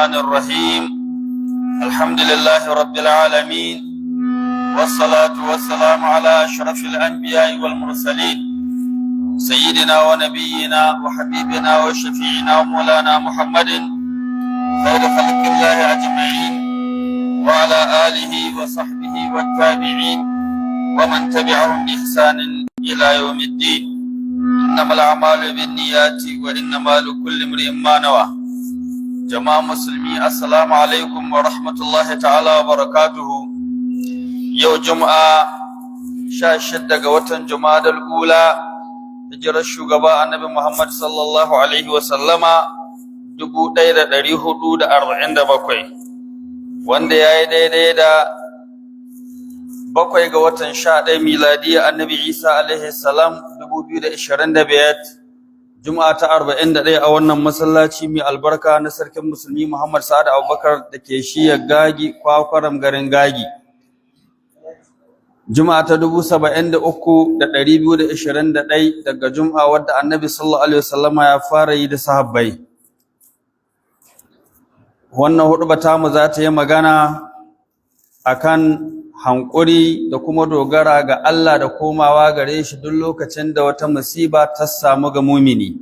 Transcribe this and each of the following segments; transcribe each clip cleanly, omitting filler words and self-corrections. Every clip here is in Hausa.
الرحمن الرحيم الحمد لله رب العالمين والصلاة والسلام على أشرف الأنبياء والمرسلين سيدنا ونبينا وحبيبنا وشفيعنا ومولانا محمد خير خلق الله أجمعين وعلى آله وصحبه والتابعين ومن تبعهم بإحسان إلى يوم الدين إنما الأعمال بالنيات وإنما لكل امرئ ما نوى. جماعة مسلمي السلام عليكم ورحمة الله تعالى وبركاته. يوم جمعة شاشد وطن جمعة الأولى هجرة الشغباء النبي محمد صلى الله عليه وسلم 1447 wanda ya yi daidai da 7 ga watan 11 miladiya annabi Isa alaihi salam 2025 Juma'a ta 41 a wannan masallaci mai albarka na sarkin musulmi Muhammad Sa'ad Abubakar da ke shiyar Gagi Kwakwaram garin Gagi. Juma'a ta 73,221 daga Juma'a wadda annabi sallallahu alaihi wasallama ya fara yi da sahabbai. Wannan huɗuba tamu za ta yi magana akan hankuri da kuma dogara ga Allah da komawa gare shi duk lokacin da wata musiba ta samu ga mumini.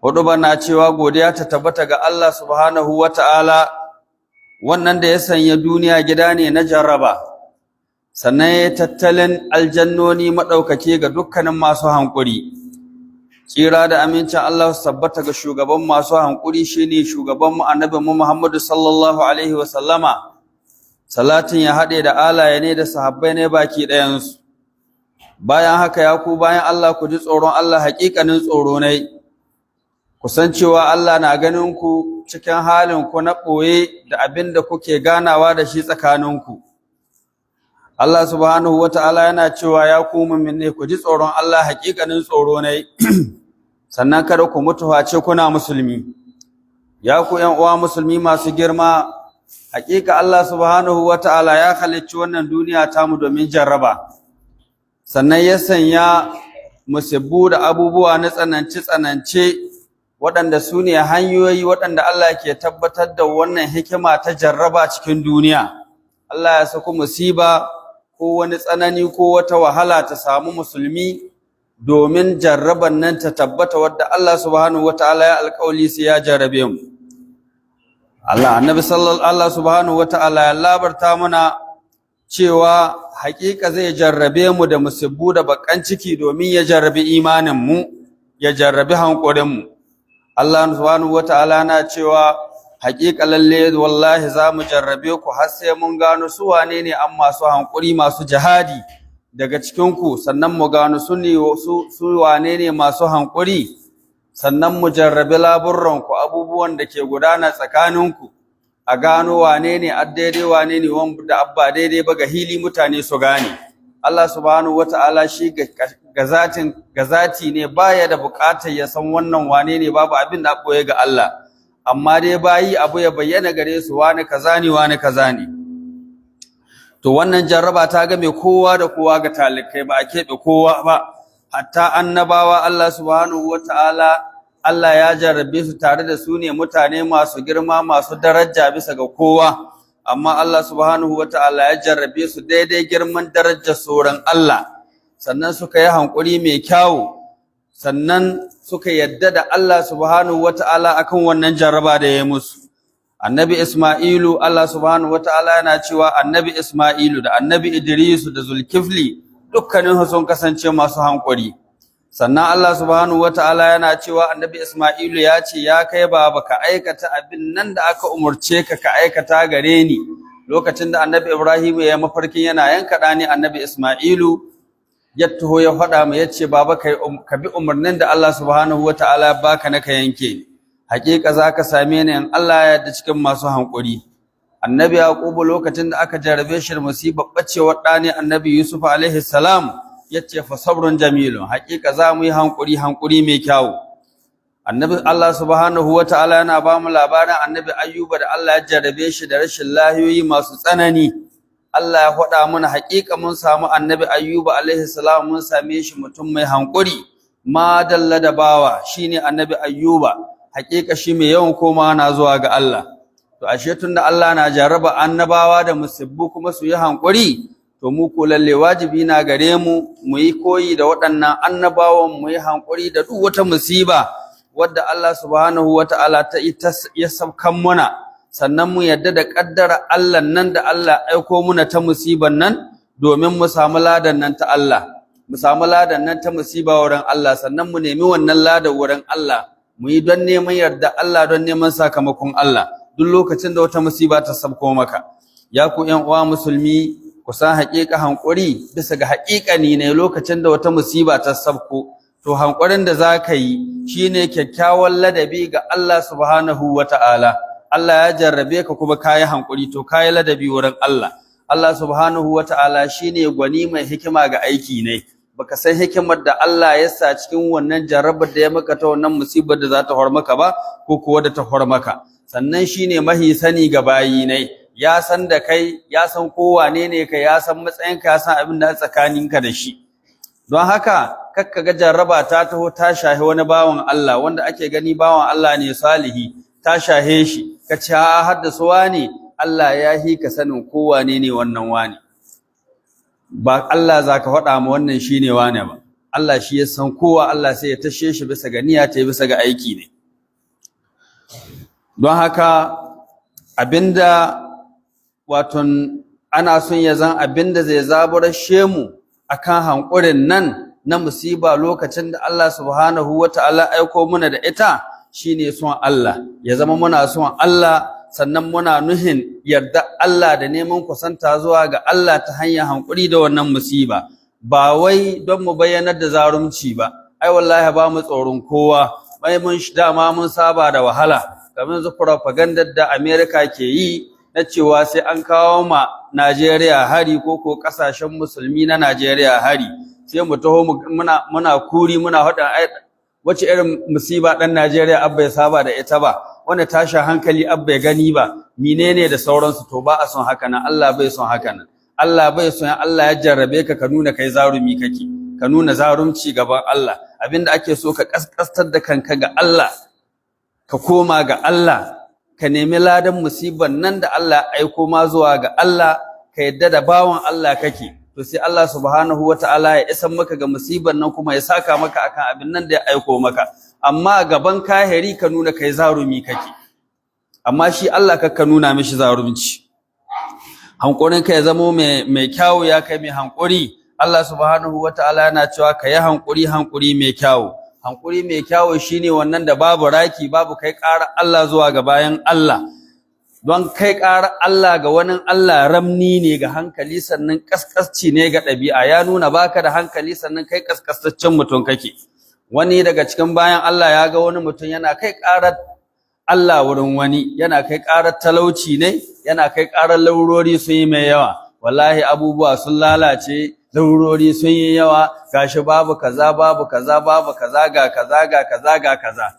Huɗuba na cewa godiya ta tabbata ga Allah subhanahu wata'ala wannan da ya sanya duniya gida ne na jarraba, sannan ya tattalin aljannoni maɗaukake ga dukkanin masu hankuri. Tsira da amincin Allah su tabbata ga shugaban masu hankuri shine shugabanmu annabinmu Muhammadu sallallahu alaihi wasallama. Salatin ya haɗe da alaye ne da sahabbai ne baki ɗayansu. Bayan haka ya ku bayan Allah ku ji tsoron Allah haƙiƙanin tsoro ne. Ku san cewa Allah na ganin ku cikin halin ku na ɓoye da abin da kuke ganawa da shi tsakaninku. Allah subhanahu wata'ala yana cewa ya ku mu'minai ku ji tsoron Allah haƙiƙanin tsoro ne. Sannan kada ku mutu face kuna musulmi. Ya ku ƴan uwa musulmi masu girma, haƙiƙa Allah subhanahu wata'ala ya halicci wannan duniya tamu domin jarraba. Sannan ya sanya musibbu da abubuwa na tsanance waɗanda su ne hanyoyi waɗanda Allah ke tabbatar da wannan hikima ta jarraba cikin duniya. Allah ya sako musiba ko wani tsanani ko wata wahala ta samu musulmi domin jarraban nan ta tabbata wadda Allah subhanahu wataala ya alƙawli sai ya jarrabe mu. Annabi sallallahu subhanahu wataala ya labarta mana cewa haƙiƙa zai jarrabe mu da musibbu da bakan ciki domin ya jarrabe imanin mu, ya jarrabe hankurin mu. Allah subhanahu wataala na cewa haƙiƙa lalle wallahi za mu jarrabe ku har sai mun gano su wane ne an masu hankuri masu jihadi daga cikinku, sannan mu gano su wane ne masu hankuri, sannan mu jarrabe laburranku abubuwan da ke gudana tsakaninku a gano wane ne daidai wane ne wanda abba daidai ba ga hili mutane su gane. Allah subhanahu wata'ala shi ga zati ne baya da buƙatar ya san wannan wane ne, babu abin da ɓoye ga Allah. Amma dai bayi abu ya bayyana gare su wani kaza ne wani kaza ne. To wannan jarraba ta game kowa da kowa ga talikai, ba a keɓe kowa ba, hatta annabawa Allah subhanahu wataala Allah ya jarrabe su tare da su ne mutane masu girma masu daraja bisa ga kowa, amma Allah subhanahu wataala ya jarrabe su daidai girman darajar sauran Allah, sannan suka yi hankuri mai kyawu, sannan suka yadda da Allah subhanahu wata'ala akan wannan jarraba da ya musu. Annabi Isma'ilu Allah subhanahu wata'ala yana cewa Annabi Isma'ilu da Annabi Idrisu da Zulkifli dukkanin sun kasance masu hankuri. Sannan Allah subhanahu wata'ala yana cewa Annabi Isma'ilu ya ce ya kai baba ka aikata abin nan da aka umurce ka aikata gare ni. Lokacin da Annabi Ibrahim ya mafarkin yana yanka ɗani Annabi Isma'ilu ya taho ya faɗa mai yace baba ka bi umarnin da Allah subhanahu wataala baka na ka yanke. Hakika zaka same ni in Allah ya yarda cikin masu hankuri. Annabi Yaqub lokacin da aka jarabe shi musibar bacewar ɗani Annabi Yusuf alaihi salam yace fa sabrun jamilun, hakika za mu yi hankuri mai kyau. Annabi Allah subhanahu wataala yana ba mu labarin Annabi Ayyuba da Allah ya jarabe shi da rashin lahiyoyi masu tsanani. Allah ya faɗa mana haƙiƙa mun samu Annabi Ayyuba alaihi salam, mun same shi mutum mai hankuri, ma dalla da bawa shine Annabi Ayyuba. haƙiƙa shi mai yawan komawa na zuwa ga Allah. To ashe tunda Allah na jarraba annabawa da musibbu kuma su yi hankuri, to mu ko lalle wajibi na gare mu mu yi koyi da waɗannan annabawan, mu yi hankuri da duk wata musiba wadda Allah subhanahu wata'ala ya sabkan muna, sannan mu yadda da kaddara Allah nan da Allah aiko muna ta musiban nan domin mu samu ladan nan ta Allah, mu samu ladan nan ta musiba wurin Allah, sannan mu nemi wannan ladan wurin Allah, mu yi don neman yarda Allah, don neman sakamakon Allah duk lokacin da wata musiba ta sabko maka. Ya ku ƴan uwa musulmi, ku san haƙiƙa hankuri bisa ga haƙiƙani ne lokacin da wata musiba ta sabko. To hankurin da za ka yi shine kyakkyawan ladabi ga Allah subhanahu wata'ala. Allah ya jarrabe ka kuma kayi hankuri, to kayi ladabi wurin Allah. Allah subhanahu wata'ala shine gwani mai hikima ga aiki ne. Baka san hikimar da Allah ya sa cikin wannan jarrabar da ya maka ta wannan musibar da za ta hor maka ba, ko kuwa da ta hor maka. Sannan shine mahi sani ga bayi ne. Ya san da kai, ya san ko wane ne kai, ya san matsayinka, ya san abin da tsakaninka da shi. Don haka kakka ga jarraba ta taho ta shahi wani bawan Allah wanda ake gani bawan Allah ne salihi, ta shahe shi, ka ce a haddasa wani, Allah ya hi ka sanin ko wane ne wannan wani. Ba Allah za ka faɗa ma wannan shi ne wane ba, Allah shi ya san kowa, Allah sai ya tashe shi bisa ga niyya ta bisa ga aiki ne. Don haka abinda waton ana son ya zan abinda zai zaburar shemu akan hankurin nan na musiba lokacin da Allah subhanahu wata'ala aiko muna da ita, shine son Allah. Ya zama muna son Allah, sannan muna nuhin yarda Allah da neman kusanta zuwa ga Allah ta hanyar hankuri da wannan musiba, ba wai don mu bayyanar da zarumci ba. Ai wallahi ba mu tsoron kowa, bai mun dama mun saba da wahala. Kamar zu propaganda da America ke yi na cewa sai an kawo ma Najeriya hari ko kasashen musulmi na Najeriya hari, sai mu taho muna kuri muna hada wace irin musiba dan Najeriya abba ya saba da ita ba, wanda tashin hankali abba ya gani ba, menene da sauransu. To ba a son haka nan, Allah bai son haka nan. Allah bai son Allah ya jarrabe ka ka nuna kai zarumi kake, ka nuna zarumci gaban Allah. Abinda ake so ka kaskastar da kanka ga Allah, ka koma ga Allah, ka nemi ladan musibar nan da Allah aiko ma zuwa ga Allah, ka yadda da bawan Allah kake, to sai Allah subhanahu wata'ala ya isan maka ga musibar nan kuma ya saka maka akan abin nan da ya aiko maka. Amma gaban kahiri ka nuna kai zarumi kake, amma shi Allah ka nuna mishi zarumci. Hankurin ka ya zamo mai kyawu, ya kai mai hankuri. Allah subhanahu wata'ala yana cewa ka yi hankuri mai kyawu. Hankuri mai kyawu shine wannan da babu raki, babu kai ƙara Allah zuwa ga bayan Allah. Don kai ƙara Allah ga wani Allah ramni ne ga hankali, sannan kaskasci ne ga ɗabi'a. Ya nuna baka da hankali, sannan kai kaskastaccen mutum kake. Wani daga cikin bayan Allah ya ga wani mutum yana kai ƙarar Allah wurin wani, yana kai ƙarar talauci ne, yana kai ƙarar laurori sun yi mai yawa. Wallahi abubuwa sun lalace, laurori sun yi yawa, gashi babu kaza babu kaza babu kaza ga kaza ga kaza ga kaza.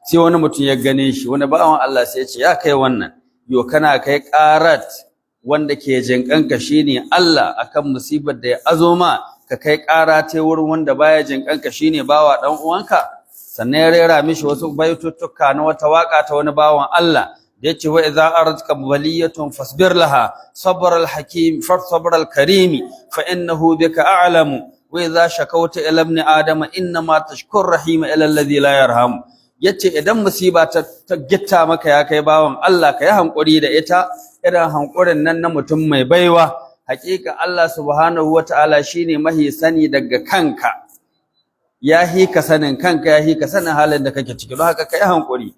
Sai wani mutum ya gane shi, wani bawan Allah sai ya ce, ya kai wannan, yo kana kai ƙarat wanda ke jinƙanka shine Allah akan musibar da ya azo ma, ka kai ƙara ta wurin wanda baya jinƙanka shine bawa dan uwanka. Sannan ya rera mishi wasu baituttuka na wata waka ta wani bawan Allah da yace wa idza aradka baliyatun fasbir laha sabr al-hakim sabr al-karim fa innahu bika a'lamu wa idza shakawta ila ibn adama inna ma tashkur rahima ila alladhi la yarham. Yace idan musiba ta gitta maka ya kai bawan Allah, ka yi hankuri da ita, irin hankurin nan na mutum mai baiwa. Hakika Allah subhanahu wata'ala shine mahi sani daga kanka, ya hi ka sanin kanka, ya hi ka sanin halin da kake ciki. Don haka kai hankuri.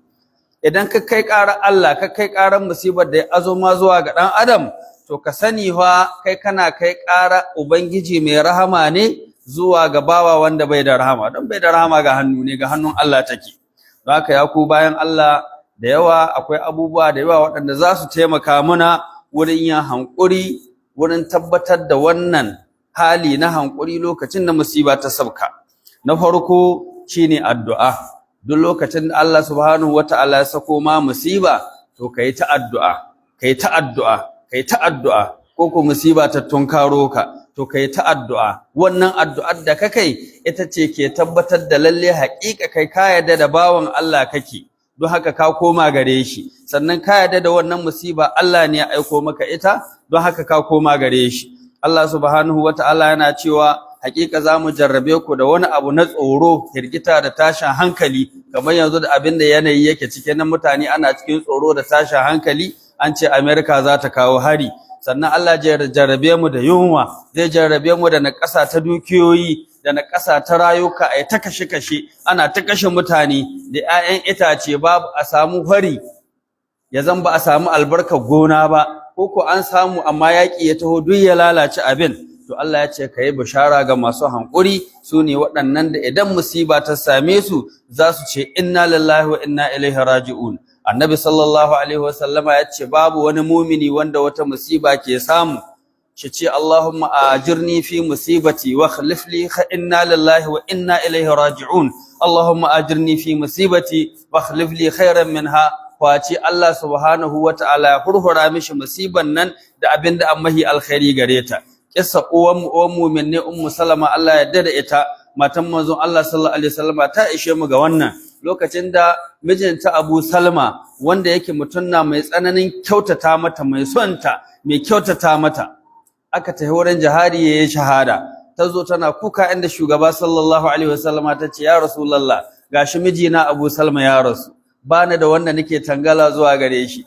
Idan ka kai ƙarar Allah, ka kai ƙarar musibar da ya azo ma zuwa ga ɗan adam, to ka sani fa kai kana kai ƙara Ubangiji mai rahama ne zuwa ga bawa wanda bai da rahama. Don bai da rahama ga hannu ne, ga hannun Allah take. Don haka ya ku bayan Allah, da yawa akwai abubuwa da yawa waɗanda za su taimaka muna wurin yin hankuri, wurin tabbatar da wannan hali na hankuri lokacin da musiba ta sabka. Na farko shine addu'a. Duk lokacin da Allah subhanahu wata'ala ya sako ma musiba, to kai ta addu'a, kai ta addu'a, kai ta addu'a. Ko ko musiba ta tunkaro ka, to kai ta addu'a. Wannan addu'ar da ka kai ita ce ke tabbatar da lalle haƙiƙa kai ka yarda da bawan Allah kake, don haka ka koma gare shi, sannan ka yarda da wannan musiba Allah ne ya aiko maka ita, don haka ka koma gare shi. Allah subhanahu wata'ala yana cewa hakika za mu jarrabe ku da wani abu na tsoro, hirgita da tashin hankali, kamar yanzu da abin da yanayi yake cike na mutane ana cikin tsoro da tashin hankali, an ce Amerika za ta kawo hari. Sannan Allah zai jarrabe mu da yunwa, zai jarrabe mu da naƙasa ta dukiyoyi, da naƙasa ta rayuka, ai ta kashe-kashe, ana ta kashe mutane da 'ya'yan itace, babu a samu hari, ya zan ba a samu albarkar gona ba, ko an samu amma yaƙi ya taho duk ya lalace abin. To Allah ya ce ka yi bishara ga masu hankuri, su ne waɗannan da idan musiba ta same su za su ce inna lillahi wa inna ilaihi raji'un. Annabi sallallahu alaihi wasallama ya ce babu wani mumini wanda wata musiba ke samu shi ce Allahumma ajirni fi musibati wa khlif li inna lillahi wa inna ilaihi raji'un. Allahumma ajirni fi musibati wa khlif li khairan minha. Kwace Allah subhanahu wa ta'ala ya hurhura mishi musiban nan da abinda an mahi alkhairi gare ta. Kissa uwan mu'min ne Ummu Salama, Allah ya yarda da ita, matan manzon Allah sallallahu alaihi wasallama, ta ishe mu ga wannan. Lokacin da mijinta Abu Salma, wanda yake mutunna mai tsananin kyautata mata, mai sonta, mai kyautata mata, aka tafi wurin jihadi yayin shahada. Tazo tana kuka inda shugaba sallallahu alaihi wasallama tace ya Rasulullah, gashi mijina Abu Salma ya rasu, bani da wanda nake tangala zuwa gare shi,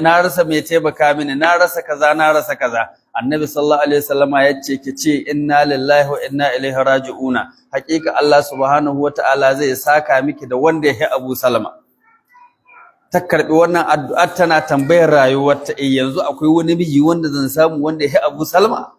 na rasa mai taimaka mini, na rasa kaza, na rasa kaza. Annabi sallallahu alaihi wasallama yace kice inna lillahi wa inna ilaihi raji'una, hakika Allah subhanahu wataala zai saka miki da wanda yake Abu Salma. Ta karbi wannan addu'ar tana tambayar rayuwarta, yanzu akwai wani miji wanda zan samu wanda yake Abu Salma?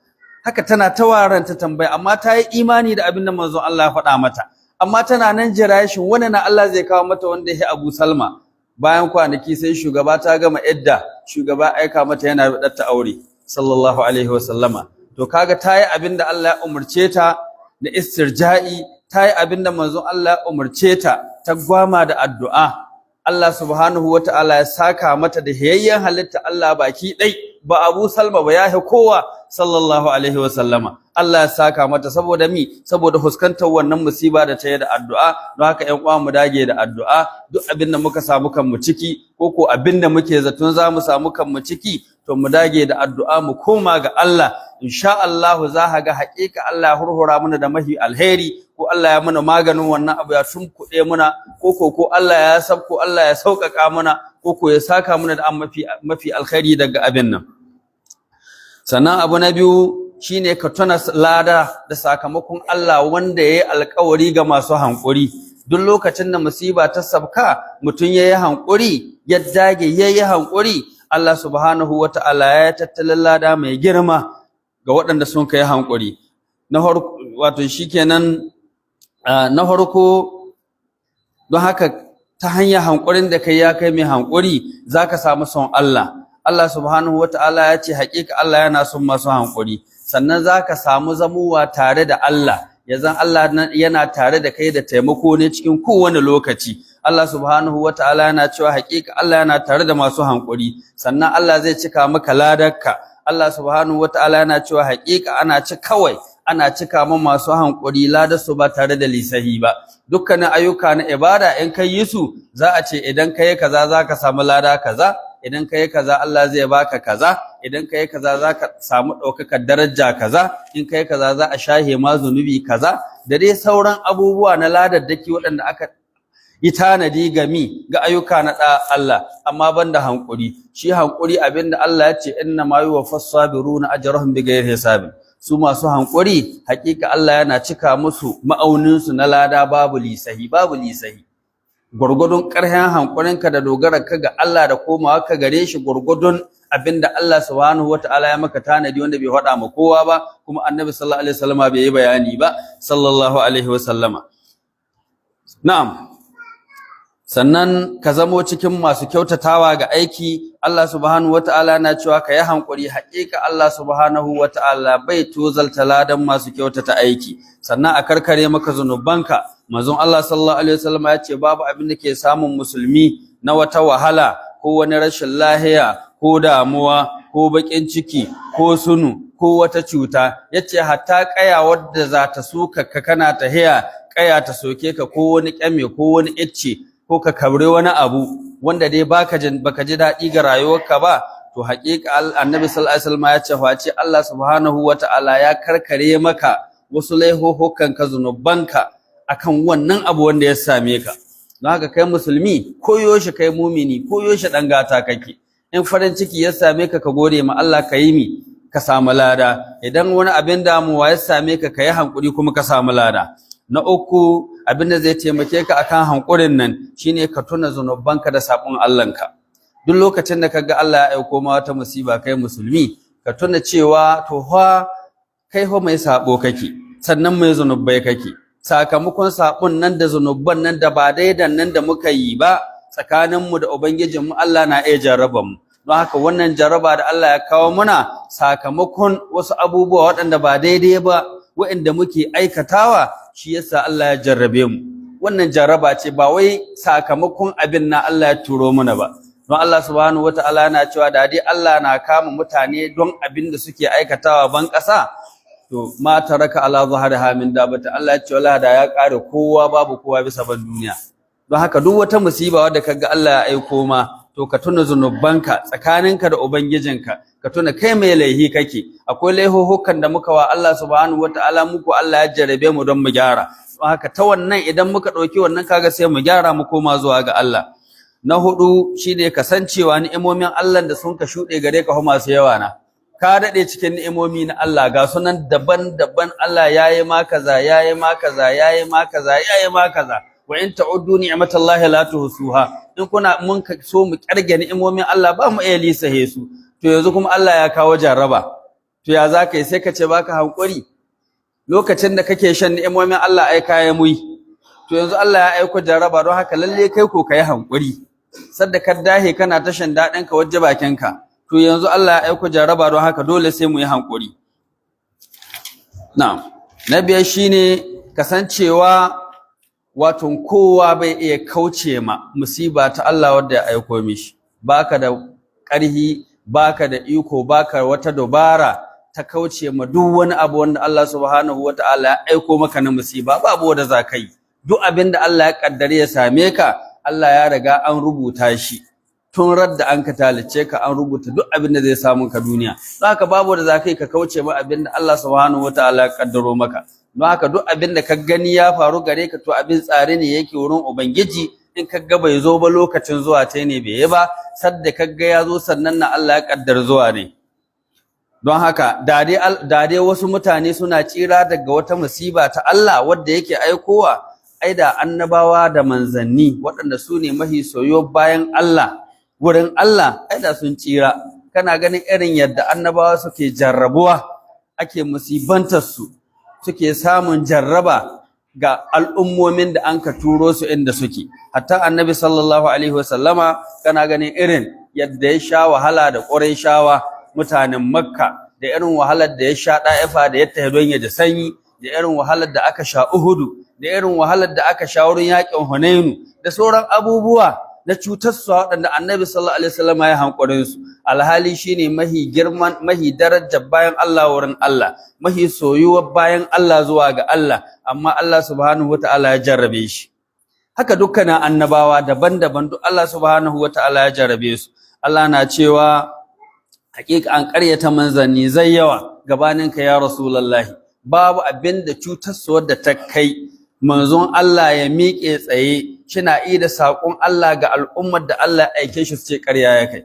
Haka tana tawaranta tambaya, amma ta yi imani da abin da manzon Allah ya faɗa mata, amma tana nan jira shin wani na Allah zai kawo mata wanda yake Abu Salma. Bayan kwanaki sai shugaba ta gama idda, shugaba aika mata yana bidar ta aure sallallahu alaihi wasallama. To kaga tayi abinda Allah ya umurce ta da istirja'i, tayi abinda manzon Allah ya umurce ta, ta gwama da addu'a. Allah subhanahu wataala ya saka mata da hayayyen halitta Allah baki dai, ba Abu Salma ba, yahi kowa sallallahu alaihi wasallama. Allah ya saka mata saboda saboda huskantar wannan musiba da ta yi da addu'a. Don haka ƴan uwa mu dage da addu'a, duk abinda muka samu kanmu ciki, ko abinda muke zaton za mu samu kanmu ciki, to mu dage da addu'a, mu koma ga Allah. Insha Allah za ka ga haƙiƙa Allah ya hurhura mana da mahi alheri, ko Allah ya mana maganin wannan abu, ya tunkuɗe muna, ko Allah ya sabko, Allah ya sauƙaƙa mana, ko ya saka mana da mafi alkhairi daga abin nan. Sannan abu na biyu shine ka tuna lada da sakamakon Allah wanda yayi alƙawari ga masu hankuri. Duk lokacin da musiba ta sabka, mutum yayi hankuri, ya dage yayi hankuri, Allah subhanahu wata'ala ya tattalin lada mai girma ga waɗanda sun kai hankuri. Na farko wato shikenan, na farko, don haka ta hanyar hankurin da kai ya kai mai hankuri zaka samu son Allah. Allah subhanahu wata'ala ya ce haƙiƙa Allah yana son masu hankuri. Sannan zaka samu zamuwa tare da Allah, yanzan Allah yana tare da kai da taimako ne cikin kowane lokaci. Allah subhanahu wataala yana cewa haƙiƙa Allah yana tare da masu hankuri, sannan Allah zai cika maka ladarka. Allah subhanahu wataala yana cewa haƙiƙa ana cika ma masu hankuri ladar su ba tare da lisahi ba. Dukkanin ayyuka na ibada in kai yi su, za a ce idan kai kaza zaka samu lada kaza, idan kai kaza Allah zai baka kaza, idan kai kaza zaka samu ɗaukakar daraja kaza, in kai kaza za a shahe ma zunubi kaza, da dai sauran abubuwa na ladaddaki waɗanda aka yi tanadi ga ayyuka na Allah. Amma banda hankuri, shi hankuri abinda Allah ya ce inna ma yuwaffas sabiruna ajrahum bighairi hisabin. Su masu hankuri hakika Allah yana cika musu ma'aunin su na lada babu lisahi. Gurgudun ƙarfin hankurinka da dogararka ga Allah da komawa ka gare shi, gurgudun abinda Allah subhanahu wataala ya maka tanadi wanda bai faɗa ma kowa ba, kuma Annabi sallallahu alaihi wasallama bai yi bayani ba sallallahu alaihi wasallama. Na'am. Sannan ka zamo cikin masu kyautatawa ga aiki. Allah subhanahu wataala na cewa ka yi hankuri, haƙiƙa Allah subhanahu wataala bai tozalta ladan masu kyautata aiki. Sannan a karkare maka zunubanka. Manzon Allah sallallahu alaihi wasallam ya ce babu abin da ke samun musulmi na wata wahala ko wani rashin lahiya ko damuwa ko bakin ciki ko sunu ko wata cuta, yace hatta kaya wadda za ta suka ka kana tahiya, kaya ta soke ka ko wani kyame ko wani icce, ko ka kabre wani abu wanda dai baka ji daɗi ga rayuwarka ba, to haƙiƙa annabi sallallahu alaihi wasallam ya ce face Allah subhanahu wata'ala ya karkare maka wasu laihohokan ka zunubanka akan wannan abu wanda ya same ka. Don haka kai musulmi koyo shi, kai mumini koyo shi dan gata kake. In farin ciki ya same ka gode ma Allah, ka yi mi ka samu lada. Idan wani abin damuwa ya same ka yi hankuri kuma ka samu lada. Na uku, abin da zai taimake ka akan hankurin nan shine ka tuna zunubanka da sabon Allahnka. Duk lokacin da kaga Allah ya aiko ma wata musiba kai musulmi, ka tuna cewa to fa kai fa mai sabo kake, sannan mai zunubai kake. Sakamakon sabon nan da zunuban nan da ba daidan nan da muka yi ba tsakaninmu da Ubangijinmu, Allah na iya jarraba mu. Don haka wannan jarraba da Allah ya kawo muna sakamakon wasu abubuwa waɗanda ba daidai ba waɗanda muke aikatawa, shi yasa Allah ya jarrabe mu. Wannan jarraba ce, ba wai sakamakon abin na Allah ya turo mana ba. Don Allah subhanahu wataala yana cewa da dai Allah na kama mutane don abin da suke aikatawa ban ƙasa, to ma taraka ala zahariha min dabata, Allah ya ce wallahi da ya kare kowa, babu kowa bisa ban duniya. Don haka duk wata musiba wadda kaga Allah ya aiko ma, to ka tuna zunubanka tsakaninka da ubangijinka, ka tuna kai mai laihi kake. Akwai laihohukan da muka wa Allah subhanahu wataala, muku Allah ya jarabe mu don mu gyara. Don haka ta wannan idan muka ɗauki wannan kaga sai mu gyara mu koma zuwa ga Allah. Na hudu shine kasancewa ni'imomin Allah da sun ka shuɗe gare ka masu yawa na. Ka daɗe cikin ni'imomi na Allah, ga sunan daban-daban. Allah yayi ma kaza, yayi ma kaza, yayi ma kaza, yayi ma kaza. Wa in ta'uddu ni'matallahi la tuhsuha. In kuna mun so mu kirge ni'imomin Allah ba mu iya lisahe su. To yanzu kuma Allah ya kawo jarraba. To ya zaka yi, sai ka ce baka hankuri? Lokacin da kake shan ni'imomin Allah ai kai muyi. To yanzu Allah ya aika jarraba, don haka lalle kai ko kai hankuri. Sadda ka dahe kana ta shan dadin ka waje bakinka. To yanzu Allah ya aika jarraba, don haka dole sai mu yi hankuri. Na'am. Na biyar shine kasancewa wato kowa bai iya kauce ma musiba ta Allah wadda ya aiko mishi. Baka da ƙarhi, baka da iko, baka wata dabara ta kauce ma duk wani abu wanda Allah subhanahu wataala ya aiko maka na musiba, babu wanda za ka yi. Duk abin da Allah ya kaddare ya same ka, Allah ya riga an rubuta shi. Tun radda an ka talice ka, an rubuta duk abin da zai samu ka duniya. Don haka babu wanda za ka yi ka kauce ma abin da Allah subhanahu wataala ya kaddaro maka. Don haka duk abin da ka gani ya faru gare ka, to abin tsare ne yake wurin Ubangiji. In ka ga bai zo ba lokacin zuwa ta ne bai yi ba, sadda ka ga ya zo sannan na Allah ya kaddar zuwa ne. Don haka da dai wasu mutane suna tsira daga wata musiba ta Allah wadda yake aikowa, ai da annabawa da manzanni waɗanda su ne mahi soyo bayan Allah wurin Allah, ai da sun tsira. Kana ganin irin yadda annabawa suke jarrabuwa, ake musibantar su, suke samun jarraba ga al'ummomin da an ka turo su inda suke. Hatta annabi sallallahu alaihi wasallama kana ganin irin yadda ya sha wahala da Qurayshawa mutanen Makka, da irin wahalar da ya sha Da'ifa da ya tahi don ya ji sanyi, da irin wahalar da aka sha Uhudu, da irin wahalar da aka sha wurin yaƙin Hunainu, da sauran abubuwa na cutarsa waɗanda annabi sallallahu alaihi wasallama ya hankurin su. Alhali shine mahi girman, mahi darajar bayan Allah wurin Allah, mahi soyuwar bayan Allah zuwa ga Allah, amma Allah subhanahu wataala ya jarrabe shi. Haka dukkanin annabawa daban-daban duk Allah subhanahu wataala ya jarrabe su. Allah na cewa hakika an ƙaryata manzanni zai yawa gabaninka ya Rasulullahi. Babu abin da cutarsa wadda ta kai manzon Allah ya miƙe tsaye shina da saƙon Allah ga al'ummar da Allah ya aike shi su ce ƙarya ya kai.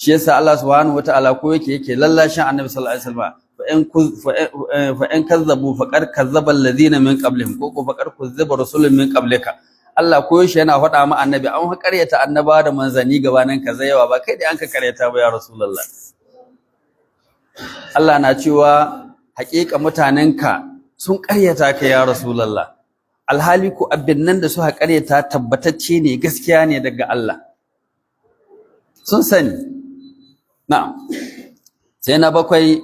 Shi yasa Allah subhanahu wataala ko yake lallashin Annabi sallallahu alaihi wasallam, fa in kazzabu faqad kazzaba alladhina min qablihim, ko faqad kuzzaba rasulun min qablika. Allah ko yaushe yana faɗa ma Annabi an ƙaryata annaba da manzanni gabanin ka zai yawa, ba kai da an ka ƙaryata ba ya Rasulullah. Allah na cewa haƙiƙa mutanenka sun ƙaryata ka ya Rasulullah. Alhali ko abin nan da suka ƙaryata tabbatacce ne, gaskiya ne daga Allah. Sun sani. Na'am. Sai na bakwai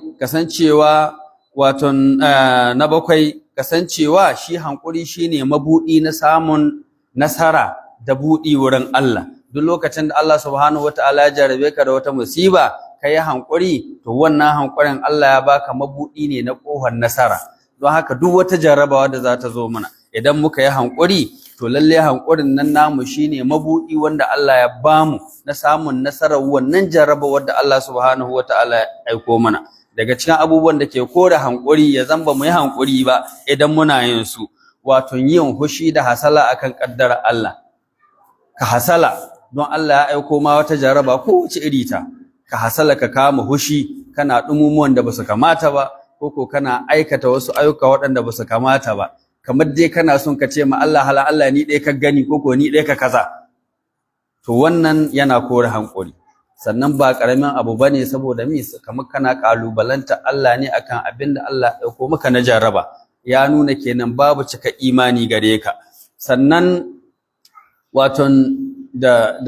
kasancewa shi hankuri shine mabudi na samun nasara da budi wurin Allah. Duk lokacin da Allah subhanahu wataala ya jarabe ka da wata musiba, kai hankuri, to wannan hankurin Allah ya baka mabudi ne na kohon nasara. Don haka duk wata jarabawa da za ta zo mana, idan muka yi hankuri, to lalle hankurin nan namu shine mabudi wanda Allah ya bamu na samun nasarar wannan jarraba wanda Allah subhanahu wataala ya aiko mana. Daga cikin abubuwan da ke kore hankuri ya zamba mu yi hankuri ba idan muna yin su, wato yin hushi da hasala akan kaddara Allah. Ka hasala don Allah ya aiko ma wata jarraba ko wace iri ta, ka hasala ka kama hushi kana dumumuwan da basu kamata ba, ko kana aikata wasu ayyuka waɗanda basu kamata ba, kamar dai kana son ka ce ma Allah hala Allah ni dai ka gani ko ni dai ka kaza. To wannan yana kore hankuri. Sannan ba karamin abu bane, saboda kamar kana kalubalanta Allah ne akan abin da Allah ya dauko maka na jarraba, ya nuna kenan babu cika imani gare ka. Sannan waton da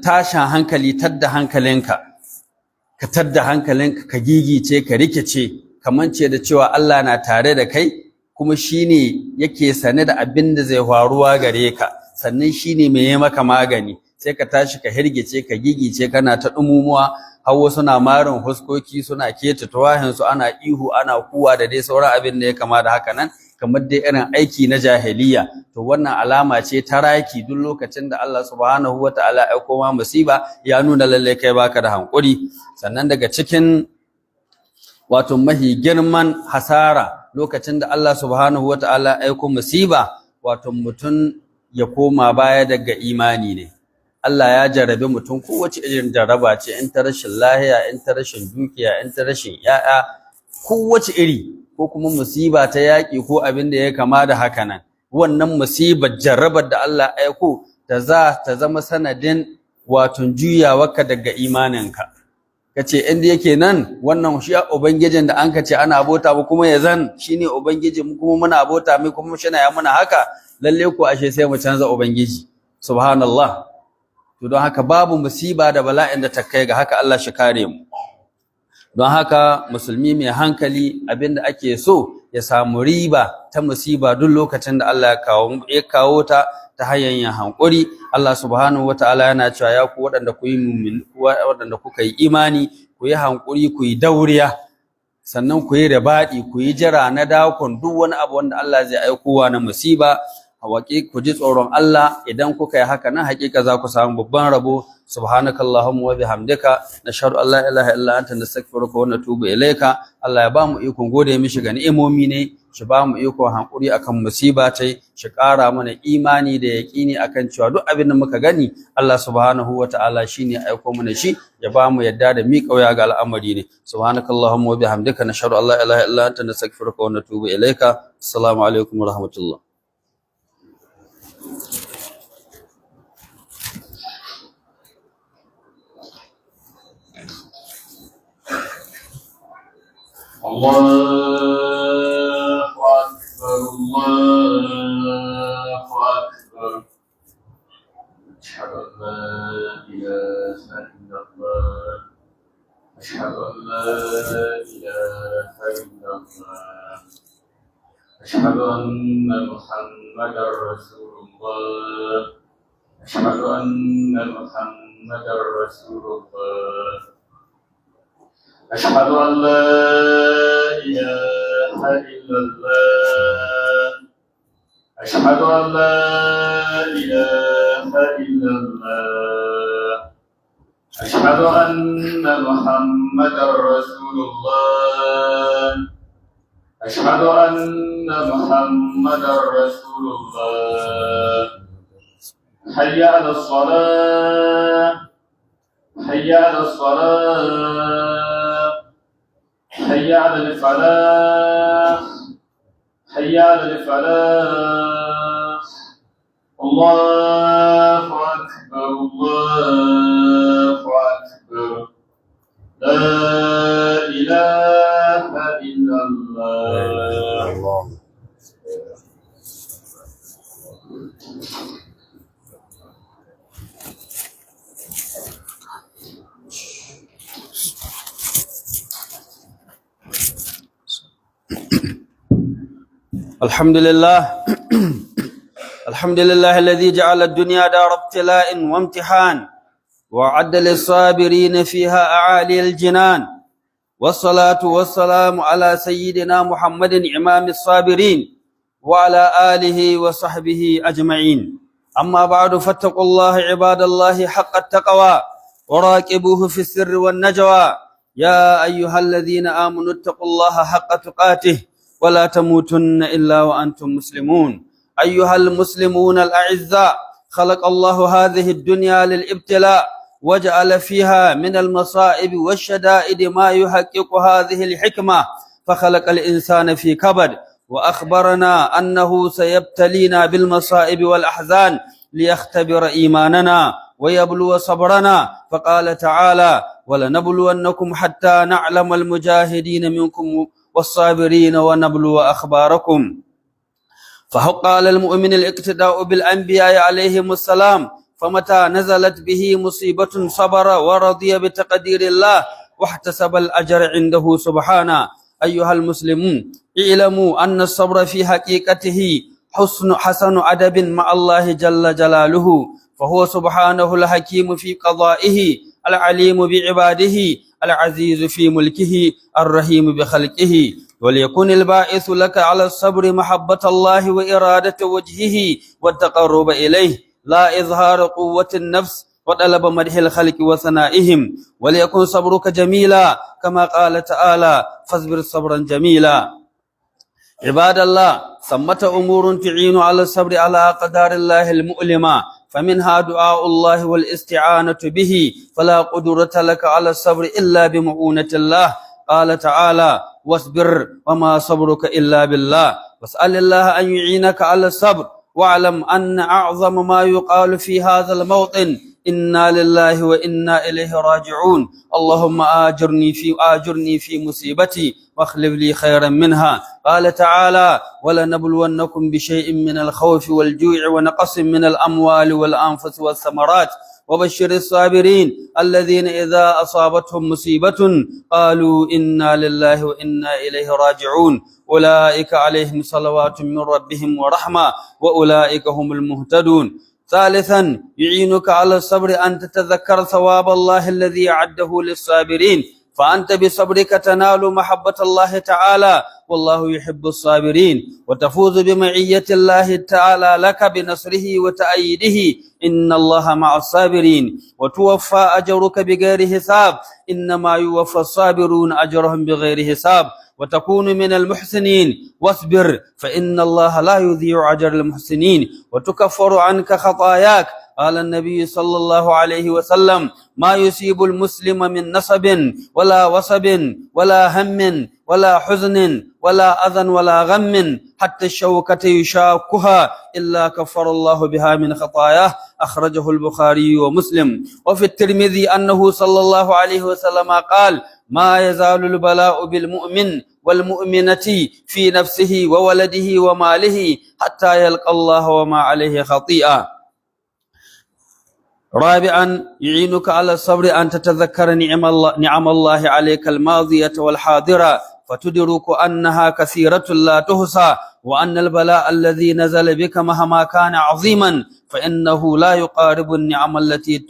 tashin hankali, tadda hankalinka ka gigice, ka rikice, kamance da cewa Allah na tare da kai, kuma shine yake sane da abin da zai faruwa gare ka, sannan shine mai yi maka magani. Sai ka tashi ka hirgice, ka gigice, kana ta dumumuwa, hawo suna marin huskoki, suna keta tawahin su, ana ihu, ana kuwa da dai sauran abin da ya kama da haka nan, kamar dai irin aiki na jahiliya. To wannan alama ce ta raki. Duk lokacin da Allah subhanahu wataala ya aiko ma musiba, ya nuna lalle kai baka da hankuri. Sannan daga cikin wato mahi girman hasara lokacin da Allah subhanahu wataala ya aiko musiba, wato mutun ya koma baya daga imani ne. Allah ya jarabe mutum kowace irin jaraba ce, in ta rashin lahiya, in ta rashin dukiya, in ta rashin yaya, kowace iri, ko kuma musiba ta yaki ko abin da ya kama da haka nan. Wannan musibar jarrabar da Allah ya aiko ta zama sanadin wato juyawarka daga imaninka. Kace inda yake nan wannan shi ubangijin da an kace ana abota ba, kuma ya zan shine ubangiji mu kuma muna abota mai, kuma shi na ya muna haka, lalle ko ashe sai mu canza ubangiji. Subhanallah. To don haka babu musiba da bala'in da ta kai ga haka, Allah shi kare mu. Don haka musulmi mai hankali abinda ake so ya samu riba ta musiba duk lokacin da Allah ya kawo ta hanyar yin hankuri. Allah subhanahu wataala yana cewa ya ku waɗanda kuka yi imani, ku yi hankuri, ku yi dauriya, sannan ku yi ribaɗi, ku yi jira na dakon duk wani abu wanda Allah zai aikowa na musiba. Ku ji tsoron Allah, idan kuka yi haka nan hakika za ku samu babban rabo. Subhanakallahumma wa bihamdika, nashhadu an la ilaha illa anta, nastaghfiruka wa natubu ilayka. Allah ya bamu ikon gode mishi ga ni'imomi ne, shi bamu ikon hankuri akan musiba tai, shi ƙara mana imani da yaqini akan cewa duk abin da muka gani Allah subhanahu wataala shine aiko mana shi, ya bamu yadda da mi kauya ga al'amari ne. Subhanakallahumma wa bihamdika, nashhadu an la ilaha illa anta, nastaghfiruka wa natubu ilayka. Assalamu alaikum wa rahmatullah. الله أكبر الله أكبر أشهد أن لا إله إلا الله أشهد أن لا إله إلا الله أشهد أن محمدا رسول الله أشهد أن محمدا رسول الله أشهد أن لا إله إلا الله أشهد أن لا إله إلا الله أشهد أن محمدا رسول الله أشهد أن محمدا رسول الله حي على الصلاة حي على الصلاة حي على الفلاح حي على الفلاح الله أكبر الله أكبر لا إله إلا الله. الحمد لله الحمد لله الذي جعل الدنيا دار ابتلاء وامتحان، وأعد للصابرين فيها أعالي الجنان، والصلاة والسلام على سيدنا محمد إمام الصابرين، وعلى آله وصحبه أجمعين. أما بعد، فاتقوا الله عباد الله حق التقوى وراقبوه في السر والنجوى. يا أيها الذين آمنوا اتقوا الله حق تقاته ولا تموتن إلا وأنتم مسلمون. أيها المسلمون الأعزاء، خلق الله هذه الدنيا للابتلاء، وجعل فيها من المصائب والشدائد ما يحقق هذه الحكمة، فخلق الإنسان في كبد، وأخبرنا أنه سيبتلينا بالمصائب والأحزان ليختبر إيماننا ويبلو صبرنا، فقال تعالى: ولنبلونكم حتى نعلم المجاهدين منكم والصابرين ونبلو أخباركم. فحق على المؤمن الاقتداء بالأنبياء عليهم السلام، فمتى نزلت به مصيبة صبر ورضي بتقدير الله واحتسب الأجر عنده سبحانه. أيها المسلمون، اعلموا أن الصبر في حقيقته حسن أدب مع الله جل جلاله، فهو سبحانه الحكيم في قضائه، العليم بعباده، العزيز في ملكه، الرحيم بخلقه. وليكن الباعث لك على الصبر محبة الله وإرادة وجهه والتقرب إليه، لا إظهار قوة النفس وطلب مدح الخلق وثنائهم. وليكن صبرك جميلا كما قال تعالى: فاصبر صبرا جميلا. عباد الله، ثمة أمور تعين على الصبر على أقدار الله المؤلمة، فمنها دعاء الله والاستعانة به، فلا قدرة لك على الصبر إلا بمعونة الله. قال تعالى: واصبر وما صبرك إلا بالله، واسأل الله أن يعينك على الصبر. واعلم أن أعظم ما يقال في هذا الموطن: إنا لله وإنا إليه راجعون. اللهم آجرني في مصيبتي واخلف لي خيرا منها. قال تعالى: ولنبلونكم بشيء من الخوف والجوع ونقص من الأموال والأنفس والثمرات وبشر الصابرين الذين إذا أصابتهم مصيبة قالوا إنا لله وإنا إليه راجعون. أولئك عليهم صلوات من ربهم ورحمة وأولئك هم المهتدون. ثالثا، يعينك على الصبر أن تتذكر ثواب الله الذي أعده للصابرين، فأنت بصبرك تنال محبة الله تعالى، والله يحب الصابرين، وتفوز بمعية الله تعالى لك بنصره وتأييده. إن الله مع الصابرين، وتوفى أجرك بغير حساب، إنما يوفى الصابرون أجرهم بغير حساب، وتكون من المحسنين. واصبر فإن الله لا يضيع أجر المحسنين، وتكفر عنك خطاياك. قال النبي صلى الله عليه وسلم: ما يصيب المسلم من نصب ولا وصب ولا هم ولا حزن ولا أذى ولا غم حتى الشوكة يشاكها إلا كفر الله بها من خطاياه. أخرجه البخاري ومسلم. وفي الترمذي أنه صلى الله عليه وسلم قال: ما يزال البلاء بالمؤمن والمؤمنة في نفسه وولده وماله حتى يلقى الله وما عليه خطيئة. رابعا، يعينك على الصبر أن تتذكر نعم الله عليك الماضية والحاضرة، فتدرك أنها كثيرة لا تحصى، وأن البلاء الذي نزل بك مهما كان عظيما فإنه لا يقارب النعم التي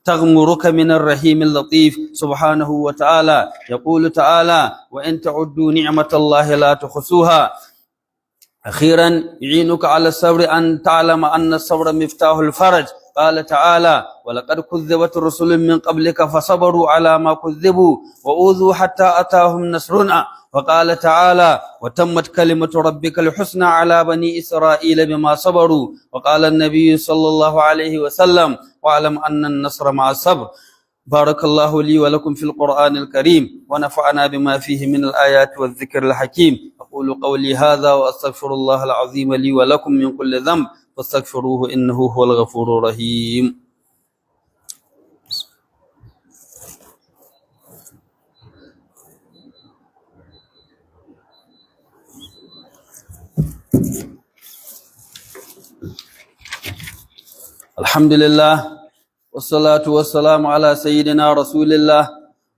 تغمرك من الرحيم اللطيف سبحانه وتعالى. يقول تعالى: وإن تعدوا نعمة الله لا تحصوها. أخيرا، يعينك على الصبر أن تعلم أن الصبر مفتاح الفرج. قال تعالى: ولقد كذبت رسل من قبلك فصبروا على ما كذبوا وأوذوا حتى أتاهم نصرنا. وقال تعالى: وتمت كلمة ربك الحسنى على بني إسرائيل بما صبروا. وقال النبي صلى الله عليه وسلم: واعلم أن النصر مع الصبر. بارك الله لي ولكم في القرآن الكريم، ونفعنا بما فيه من الآيات والذكر الحكيم. أقول قولي هذا وأستغفر الله العظيم لي ولكم من كل ذنب فاستغفروه إنه هو الغفور الرحيم. الحمد لله والصلاة والسلام على سيدنا رسول الله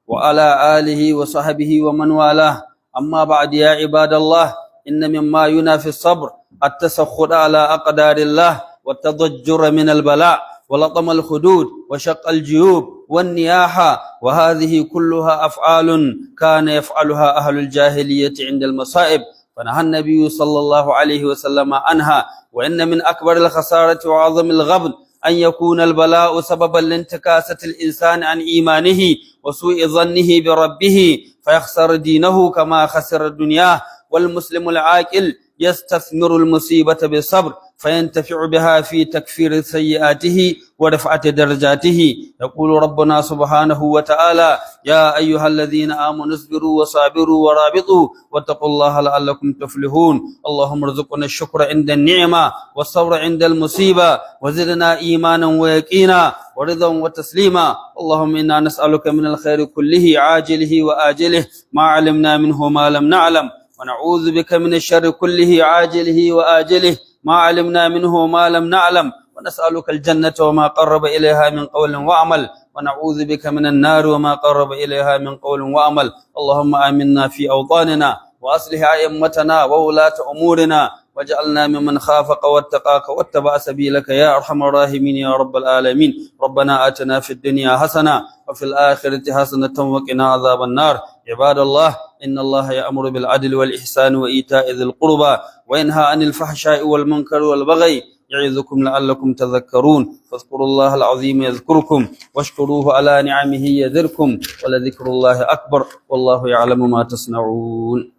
وعلى آله وصحبه ومن والاه. أما بعد، يا عباد الله، إن مما ينافي الصبر التسخط على أقدار الله والتضجر من البلاء ولطم الخدود وشق الجيوب والنياحة، وهذه كلها أفعال كان يفعلها أهل الجاهلية عند المصائب، فنهى النبي صلى الله عليه وسلم عنها. وإن من أكبر الخسارة وعظم الغبن أن يكون البلاء سببا لانتكاسة الإنسان عن إيمانه وسوء ظنه بربه فيخسر دينه كما خسر دنياه. والمسلم العاقل يستثمر المصيبة بالصبر فينتفع بها في تكفير سيئاته ورفعة درجاته. يقول ربنا سبحانه وتعالى: يا أيها الذين آمنوا اصبروا وصابروا ورابطوا واتقوا الله لعلكم تفلحون. اللهم ارزقنا الشكر عند النعمة والصبر عند المصيبة وزدنا إيمانا ويقينا ورضا وتسليما. اللهم إنا نسألك من الخير كله عاجله وآجله ما علمنا منه ما لم نعلم، ونعوذ بك من الشر كله عاجله وآجله ما علمنا منه وما لم نعلم، ونسألك الجنة وما قرب إليها من قول وعمل، ونعوذ بك من النار وما قرب إليها من قول وعمل. اللهم آمنا في أوطاننا وأصلح أئمتنا وولاة أمورنا واجعلنا ممن خافك واتقاك واتبع سبيلك يا أرحم الراحمين يا رب العالمين. ربنا آتنا في الدنيا حسنة وفي الآخرة حسنة وقنا عذاب النار. عباد الله، إن الله يأمر بالعدل والإحسان وإيتاء ذي القربى وينهى عن الفحشاء والمنكر والبغي يعظكم لعلكم تذكرون. فاذكروا الله العظيم يذكركم واشكروه على نعمه يزدكم ولذكر الله أكبر والله يعلم ما تصنعون.